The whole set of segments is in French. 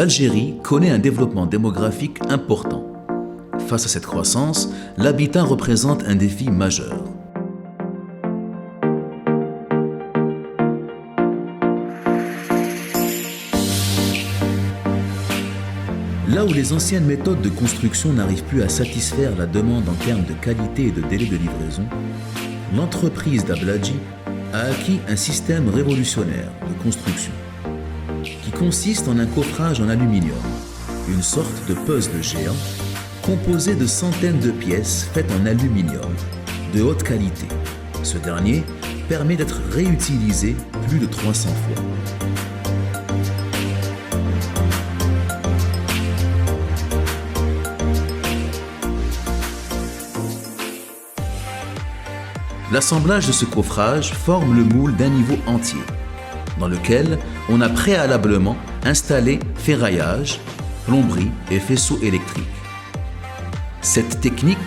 L'Algérie connaît un développement démographique important. Face à cette croissance, l'habitat représente un défi majeur. Là où les anciennes méthodes de construction n'arrivent plus à satisfaire la demande en termes de qualité et de délai de livraison, l'entreprise d'Abladji a acquis un système révolutionnaire de construction qui consiste en un coffrage en aluminium, une sorte de puzzle géant composé de centaines de pièces faites en aluminium de haute qualité. Ce dernier permet d'être réutilisé plus de 300 fois. L'assemblage de ce coffrage forme le moule d'un niveau entier, dans lequel on a préalablement installé ferraillage, plomberie et faisceaux électriques. Cette technique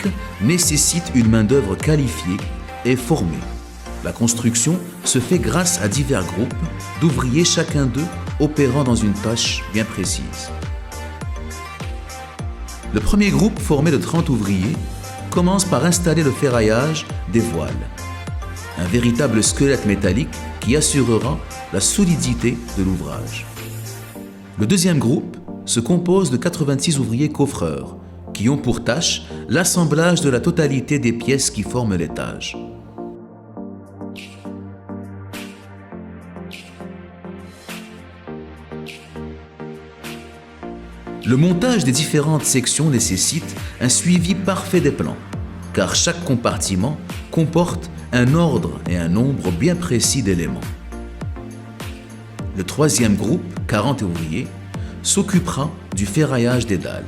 nécessite une main-d'œuvre qualifiée et formée. La construction se fait grâce à divers groupes d'ouvriers, chacun d'eux opérant dans une tâche bien précise. Le premier groupe, formé de 30 ouvriers, commence par installer le ferraillage des voiles, un véritable squelette métallique qui assurera la solidité de l'ouvrage. Le deuxième groupe se compose de 86 ouvriers coffreurs qui ont pour tâche l'assemblage de la totalité des pièces qui forment l'étage. Le montage des différentes sections nécessite un suivi parfait des plans, car chaque compartiment comporte un ordre et un nombre bien précis d'éléments. Le troisième groupe, 40 ouvriers, s'occupera du ferraillage des dalles.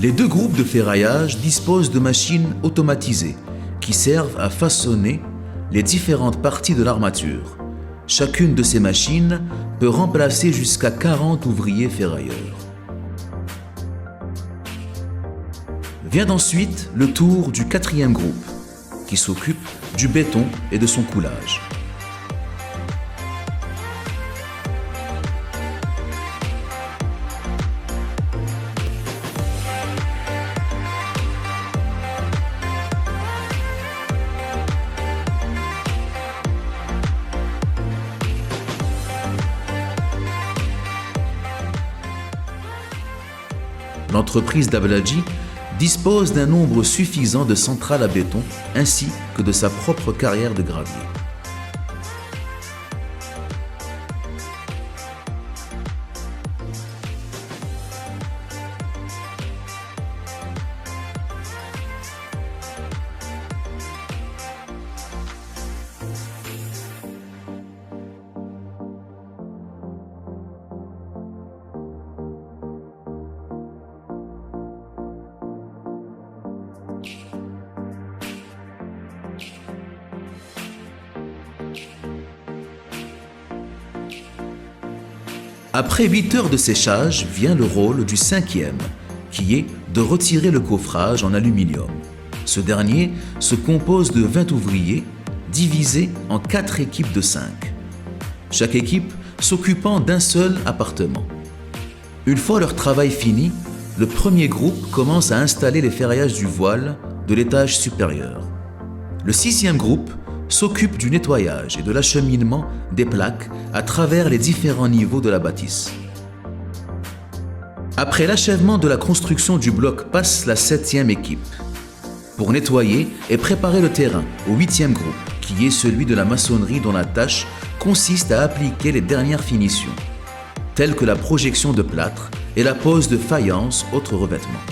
Les deux groupes de ferraillage disposent de machines automatisées qui servent à façonner les différentes parties de l'armature. Chacune de ces machines peut remplacer jusqu'à 40 ouvriers ferrailleurs. Vient ensuite le tour du quatrième groupe, qui s'occupe du béton et de son coulage. L'entreprise d'Abladji dispose d'un nombre suffisant de centrales à béton ainsi que de sa propre carrière de gravier. Après 8 heures de séchage vient le rôle du cinquième, qui est de retirer le coffrage en aluminium. Ce dernier se compose de 20 ouvriers, divisés en 4 équipes de 5. Chaque équipe s'occupant d'un seul appartement. Une fois leur travail fini, le premier groupe commence à installer les ferraillages du voile de l'étage supérieur. Le sixième groupe s'occupe du nettoyage et de l'acheminement des plaques à travers les différents niveaux de la bâtisse. Après l'achèvement de la construction du bloc passe la 7e équipe pour nettoyer et préparer le terrain au 8e groupe, qui est celui de la maçonnerie dont la tâche consiste à appliquer les dernières finitions, telles que la projection de plâtre et la pose de faïence, autres revêtements.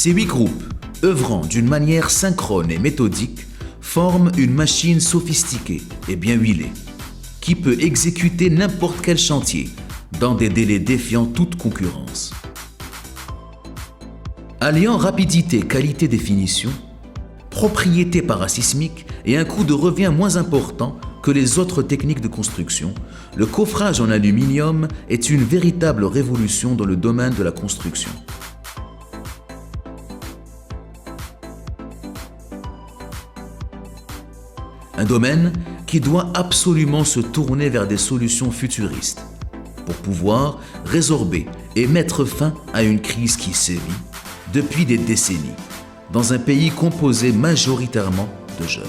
Ces 8 groupes, œuvrant d'une manière synchrone et méthodique, forment une machine sophistiquée et bien huilée, qui peut exécuter n'importe quel chantier dans des délais défiant toute concurrence. Alliant rapidité, qualité des finitions, propriété parasismique et un coût de revient moins important que les autres techniques de construction, le coffrage en aluminium est une véritable révolution dans le domaine de la construction. Un domaine qui doit absolument se tourner vers des solutions futuristes pour pouvoir résorber et mettre fin à une crise qui sévit depuis des décennies dans un pays composé majoritairement de jeunes.